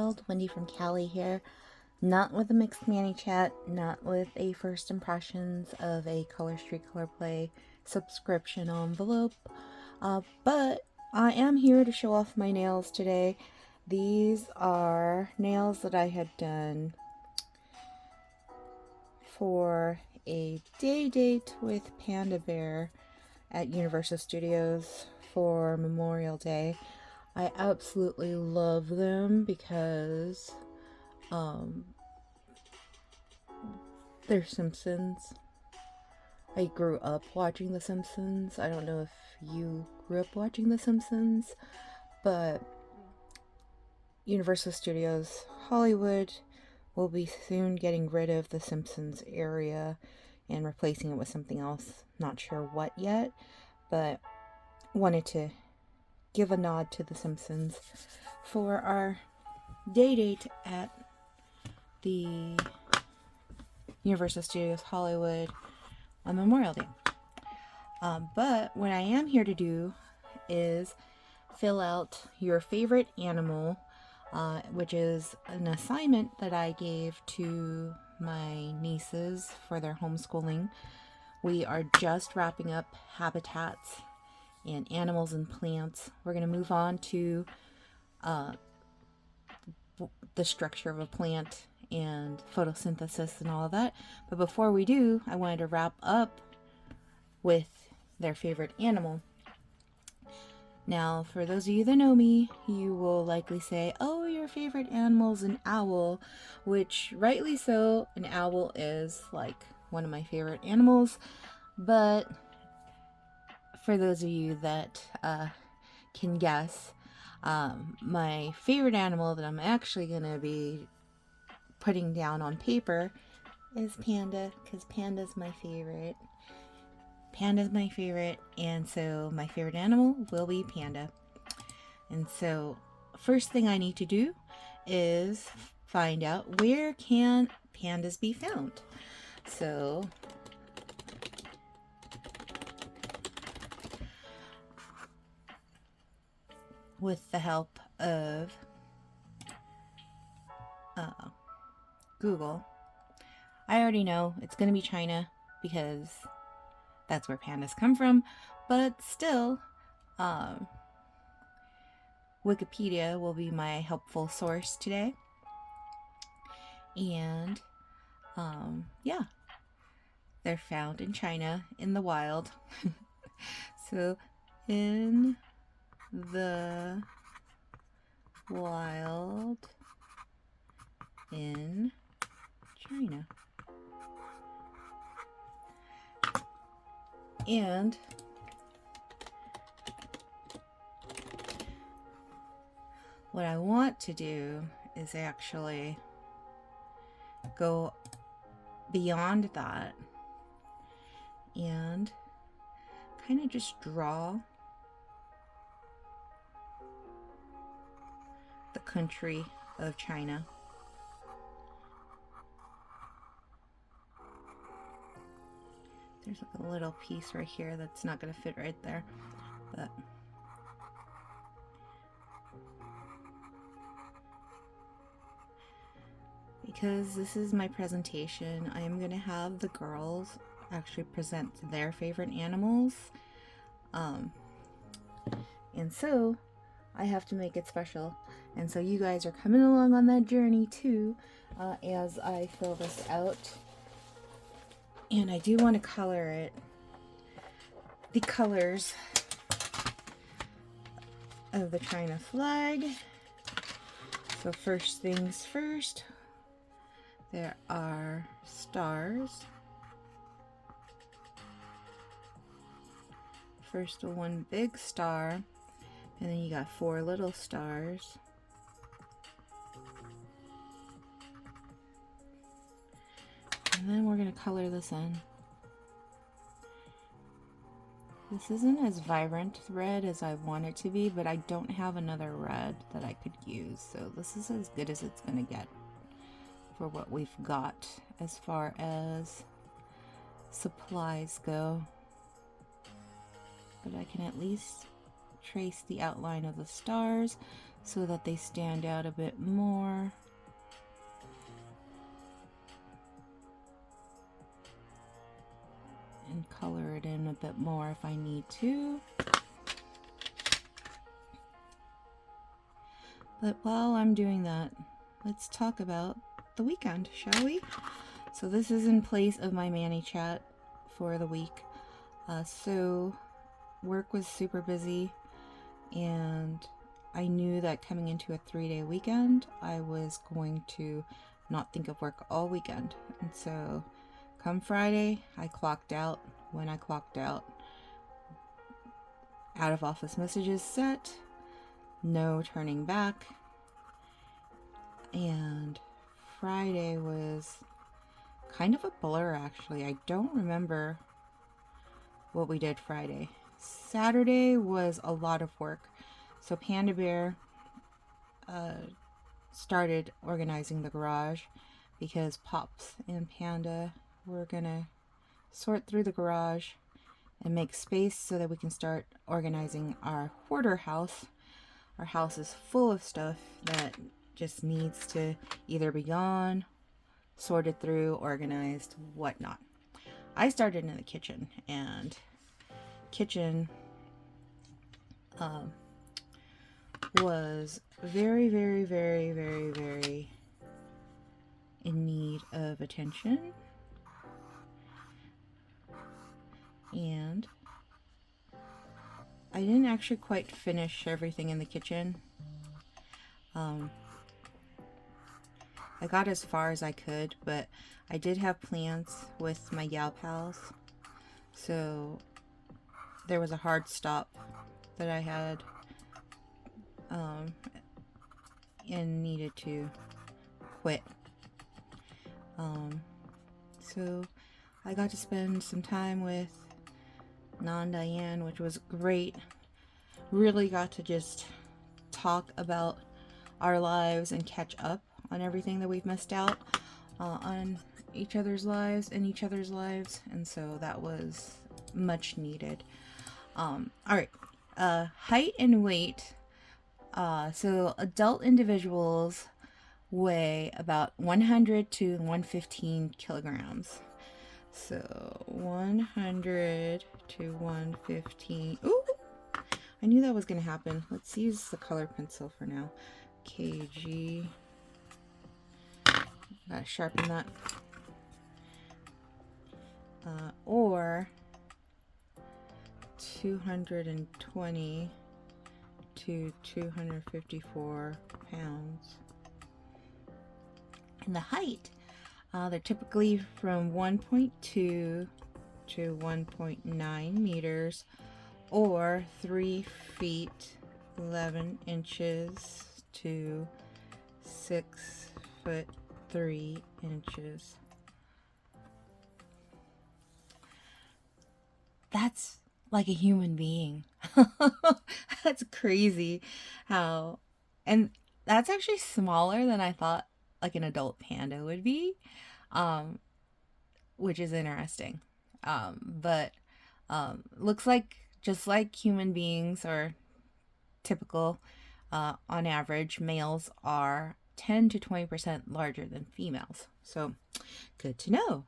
world. Wendy from Cali here. Not with a mixed Manny chat, not with a first impressions of a Color Street Color Play subscription envelope, but I am here to show off my nails today. These are nails that I had done for a day date with Panda Bear at Universal Studios for Memorial Day. I absolutely love them because they're Simpsons. I grew up watching The Simpsons. I don't know if you grew up watching The Simpsons, but Universal Studios Hollywood will be soon getting rid of the Simpsons area and replacing it with something else. Not sure what yet, but wanted to give a nod to the Simpsons for our day date at the Universal Studios Hollywood on Memorial Day. But what I am here to do is fill out your favorite animal, which is an assignment that I gave to my nieces for their homeschooling. We are just wrapping up habitats and animals and plants. We're going to move on to the structure of a plant and photosynthesis and all of that. But before we do, I wanted to wrap up with their favorite animal. Now, for those of you that know me, you will likely say, oh, your favorite animal is an owl, which rightly so, an owl is like one of my favorite animals. But for those of you that can guess, my favorite animal that I'm actually going to be putting down on paper is Panda, because Panda's my favorite. Panda's my favorite, and so my favorite animal will be Panda. And so first thing I need to do is find out where can pandas be found. So with the help of Google, I already know it's going to be China because that's where pandas come from, but still, Wikipedia will be my helpful source today. And yeah, they're found in China in the wild. So in the wild in China. And what I want to do is actually go beyond that and kind of just draw the country of China. There's like a little piece right here that's not going to fit right there, but because this is my presentation, I am going to have the girls actually present their favorite animals, and so I have to make it special, and so you guys are coming along on that journey too, as I fill this out. And I do want to color it, the colors of the China flag. So first things first, there are stars. First one big star, and then you got 4 little stars. And then we're going to color this in. This isn't as vibrant red as I want it to be, but I don't have another red that I could use. So this is as good as it's going to get for what we've got as far as supplies go. But I can at least trace the outline of the stars. so that they stand out a bit more. And color it in a bit more if I need to. But while I'm doing that, let's talk about the weekend, shall we? So this is in place of my Manny chat for the week. So work was super busy, and I knew that coming into a 3-day weekend, I was going to not think of work all weekend. And so come Friday, I clocked out. When I clocked out of office messages set, no turning back. And Friday was kind of a blur, actually. I don't remember what we did Friday. Saturday was a lot of work. So Panda Bear started organizing the garage because Pops and Panda were gonna sort through the garage and make space so that we can start organizing our hoarder house. Our house is full of stuff that just needs to either be gone, sorted through, organized, whatnot. I started in the kitchen, and kitchen was very, very, very, very, very in need of attention. And I didn't actually quite finish everything in the kitchen. I got as far as I could, but I did have plans with my gal pals. So there was a hard stop that I had and needed to quit. So I got to spend some time with Diane, which was great. Really got to just talk about our lives and catch up on everything that we've missed out on each other's lives, and so that was much needed. All right, height and weight. So adult individuals weigh about 100 to 115 kilograms. So 100 to 115. Ooh, I knew that was gonna happen. Let's use the color pencil for now. kg. Gotta sharpen that. Or 220 to 254 pounds. And the height, they're typically from 1.2 to 1.9 meters, or 3 feet 11 inches to 6 foot 3 inches. That's like a human being. That's crazy how, and that's actually smaller than I thought like an adult panda would be, which is interesting. But looks like just like human beings are typical, on average, males are 10 to 20% larger than females. So good to know.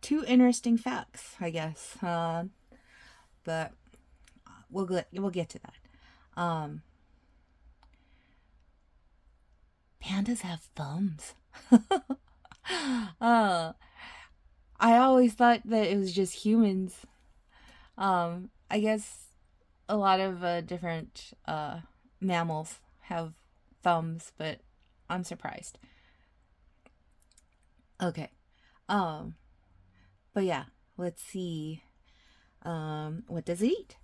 2 interesting facts, I guess. But we'll get to that. Pandas have thumbs. I always thought that it was just humans. I guess a lot of different mammals have thumbs, but I'm surprised. Okay. But yeah, let's see. What does it eat?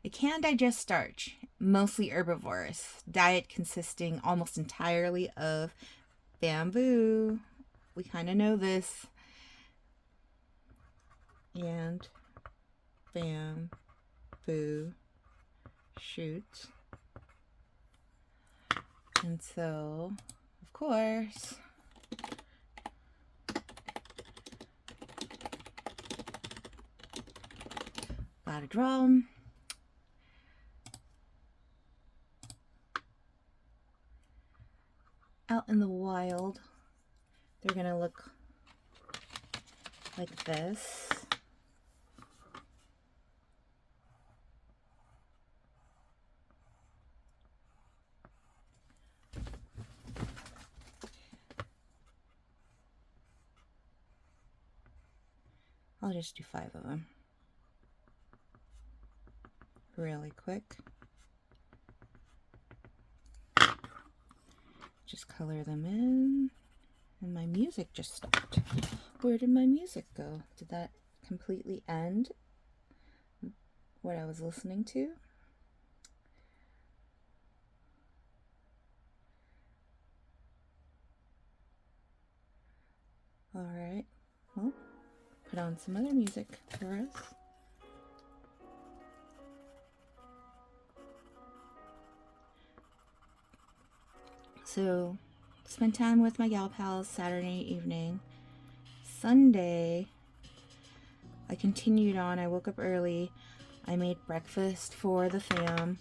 It can digest starch, mostly herbivorous, diet consisting almost entirely of bamboo. We kind of know this. And bamboo shoots. And so, of course, gotta draw them. out in the wild, they're gonna look like this. I'll just do 5 of them really quick. Just color them in. And my music just stopped. Where did my music go? Did that completely end what I was listening to? Alright, well, put on some other music for us. So, spent time with my gal pals Saturday evening. Sunday, I continued on. I woke up early. I made breakfast for the fam.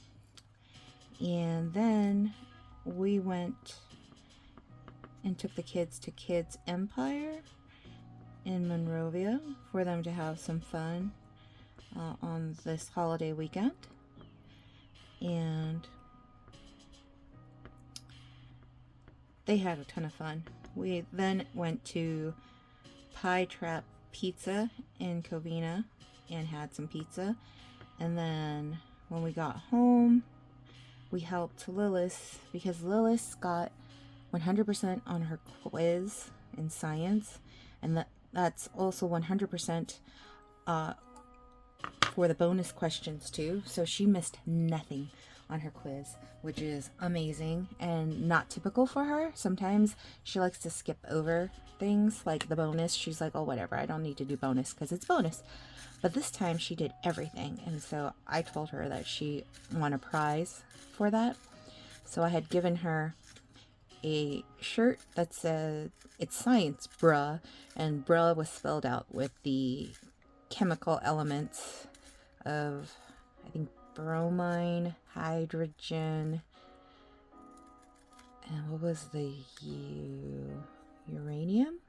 And then we went and took the kids to Kids Empire in Monrovia for them to have some fun on this holiday weekend. And they had a ton of fun. We then went to Pie Trap Pizza in Covina and had some pizza. And then when we got home, we helped Lilith because Lilith got 100% on her quiz in science, and that's also 100% for the bonus questions too. So she missed nothing on her quiz, which is amazing and not typical for her. Sometimes she likes to skip over things like the bonus. She's like, oh, whatever, I don't need to do bonus because it's bonus. But this time she did everything, and so I told her that she won a prize for that. So I had given her a shirt that said, it's science, bruh, and bruh was spelled out with the chemical elements of, I think, bromine, hydrogen, and what was the uranium?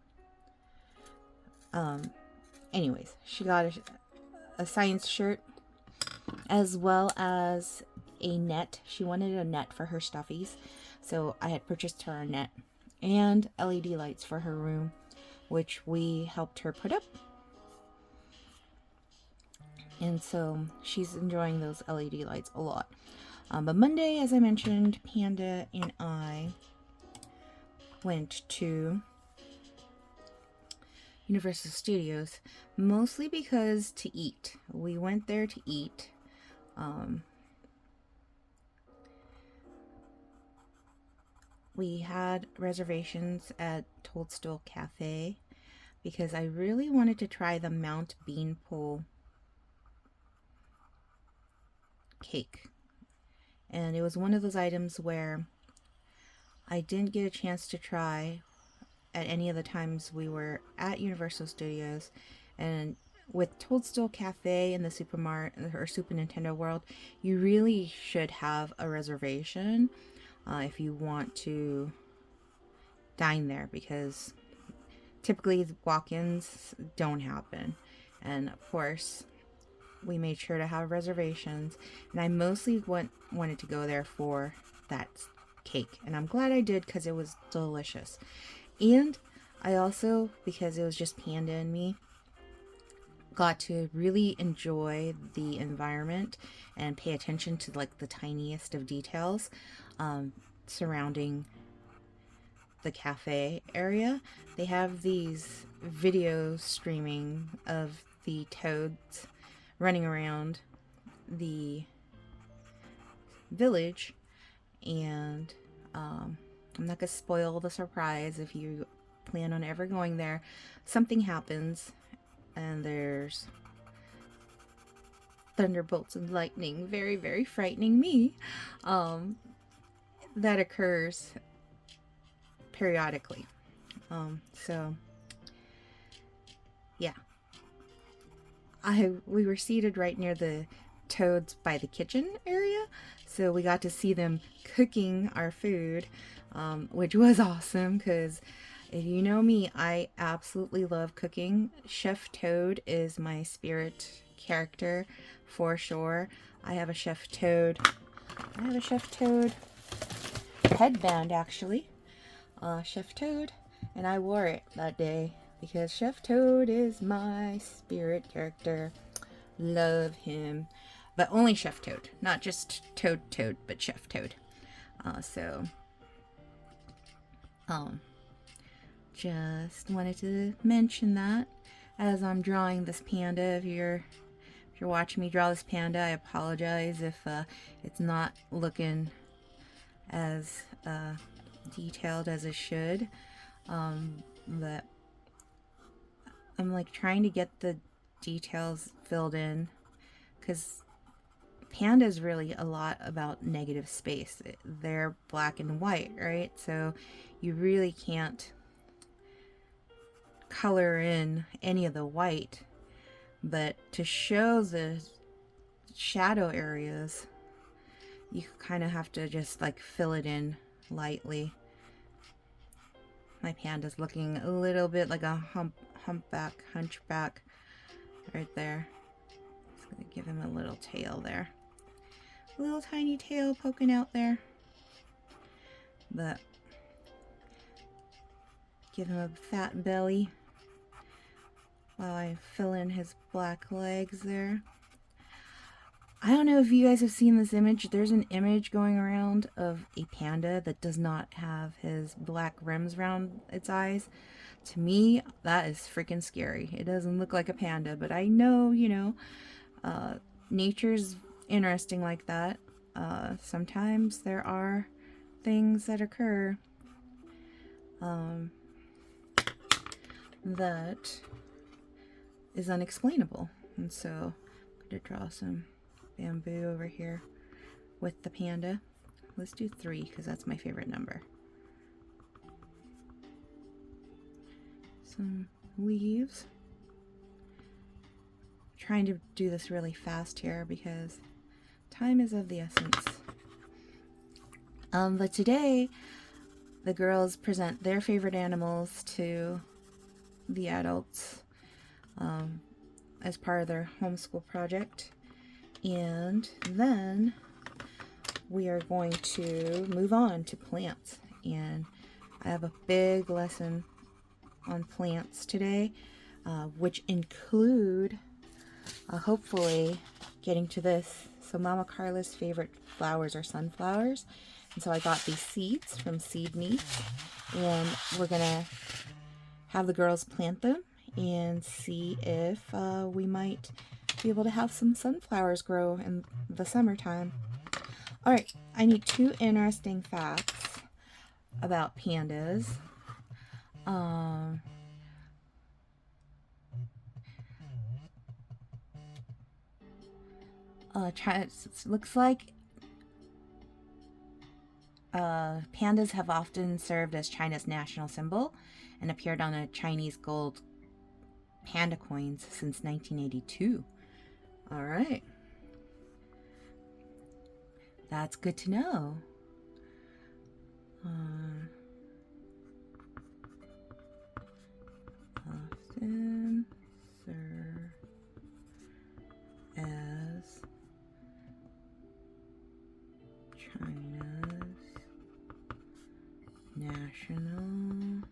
Anyways, she got a science shirt as well as a net. She wanted a net for her stuffies, so I had purchased her a net and LED lights for her room, which we helped her put up. And so she's enjoying those LED lights a lot. But Monday, as I mentioned, Panda and I went to Universal Studios, mostly because to eat. We went there to eat. We had reservations at Toadstool Cafe because I really wanted to try the Mount Beanpole cake. And it was one of those items where I didn't get a chance to try at any of the times we were at Universal Studios. And with Toadstool Cafe in the Supermart or Super Nintendo World, you really should have a reservation if you want to dine there, because typically walk-ins don't happen. And of course, we made sure to have reservations, and I mostly wanted to go there for that cake, and I'm glad I did because it was delicious. And I also, because it was just Panda and me, got to really enjoy the environment and pay attention to like the tiniest of details surrounding the cafe area. They have these video streaming of the toads running around the village, and I'm not gonna spoil the surprise if you plan on ever going there. Something happens and there's thunderbolts and lightning, very, very frightening me, that occurs periodically. So yeah, we were seated right near the toads by the kitchen area, So we got to see them cooking our food, which was awesome because if you know me, I absolutely love cooking. Chef Toad is my spirit character for sure. I have a Chef Toad. I have a Chef Toad headband actually. Chef Toad, and I wore it that day because Chef Toad is my spirit character. Love him. But only Chef Toad, not just Toad, but Chef Toad. So, just wanted to mention that as I'm drawing this panda. If you're watching me draw this panda, I apologize if it's not looking as detailed as it should. But I'm like trying to get the details filled in because panda is really a lot about negative space. They're black and white, right? So you really can't color in any of the white, but to show the shadow areas, you kind of have to just like fill it in lightly. My panda's looking a little bit like a hunchback right there. Just gonna give him a little tail there. A little tiny tail poking out there. But give him a fat belly while I fill in his black legs there. I don't know if you guys have seen this image. There's an image going around of a panda that does not have his black rims around its eyes. To me, that is freaking scary. It doesn't look like a panda, but I know, nature's interesting like that. Sometimes there are things that occur that is unexplainable. And so I'm going to draw some bamboo over here with the panda. Let's do 3 because that's my favorite number. Some leaves. I'm trying to do this really fast here because time is of the essence. But today the girls present their favorite animals to the adults as part of their homeschool project. And then we are going to move on to plants. And I have a big lesson on plants today, which include hopefully getting to this. So Mama Carla's favorite flowers are sunflowers. And so I got these seeds from Seed Meats. And we're going to have the girls plant them and see if we might be able to have some sunflowers grow in the summertime. Alright, I need 2 interesting facts about pandas. It looks like pandas have often served as China's national symbol and appeared on a Chinese gold panda coins since 1982. All right. That's good to know. Often serve as China's national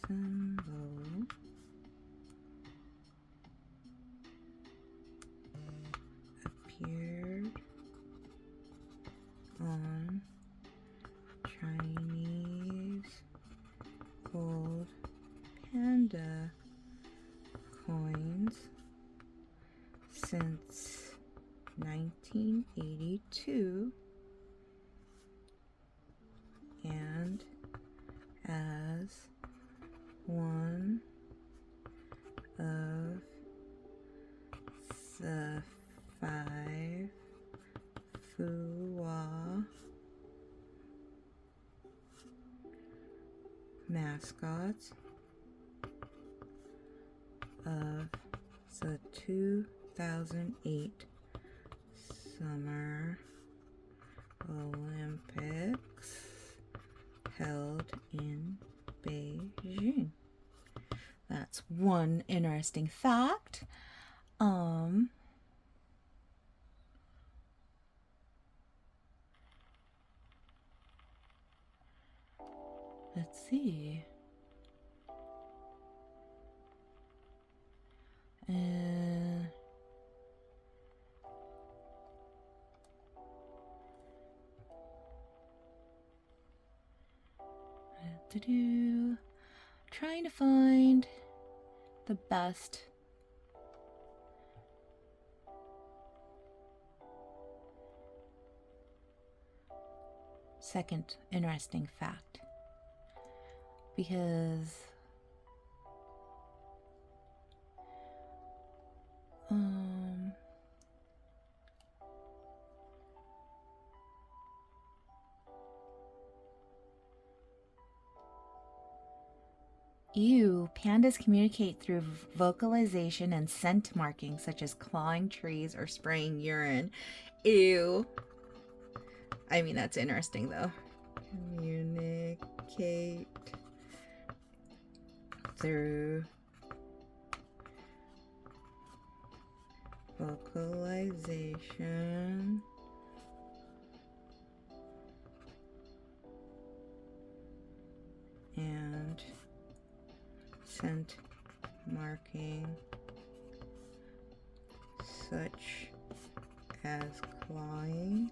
symbol. Appeared on Chinese gold panda coins since 1982 and as one of the 5 Fuwa mascots of the 2008 Summer one interesting fact. Let's see. Trying to find the best. Second interesting fact. Because pandas communicate through vocalization and scent markings such as clawing trees or spraying urine. Ew. I mean, that's interesting though. Communicate through vocalization and scent marking such as clawing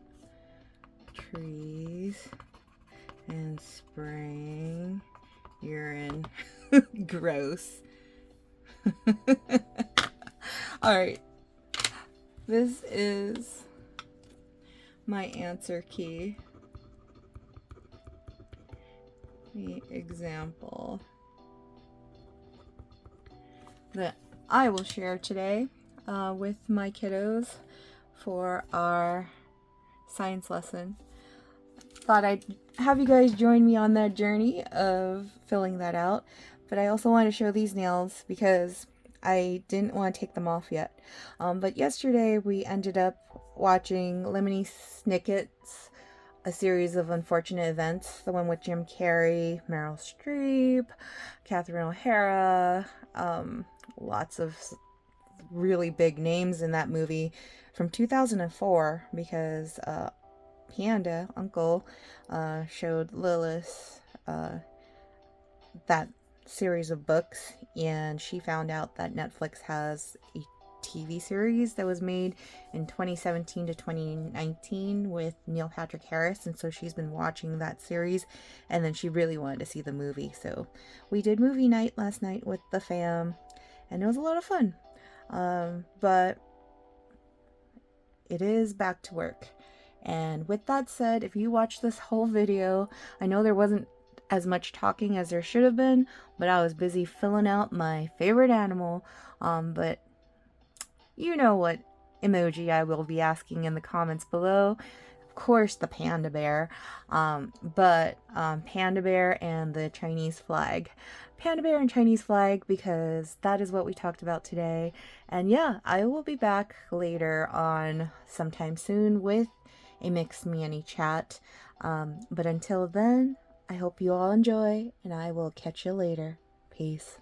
trees and spraying urine. Gross. Alright. This is my answer key. The example that I will share today with my kiddos for our science lesson. Thought I'd have you guys join me on that journey of filling that out, but I also want to show these nails because I didn't want to take them off yet. But yesterday we ended up watching Lemony Snicket's A Series of Unfortunate Events, the one with Jim Carrey, Meryl Streep, Catherine O'Hara, lots of really big names in that movie from 2004 because Panda, Uncle, showed Lilith that series of books, and she found out that Netflix has a TV series that was made in 2017 to 2019 with Neil Patrick Harris, and so she's been watching that series, and then she really wanted to see the movie, so we did movie night last night with the fam, and it was a lot of fun. But it is back to work. And with that said, if you watch this whole video, I know there wasn't as much talking as there should have been, but I was busy filling out my favorite animal. But you know what emoji I will be asking in the comments below. Of course, the panda bear. But panda bear and the Chinese flag. Panda bear and Chinese flag, because that is what we talked about today. And yeah, I will be back later on sometime soon with a Mixed Manny chat. But until then, I hope you all enjoy, and I will catch you later. Peace.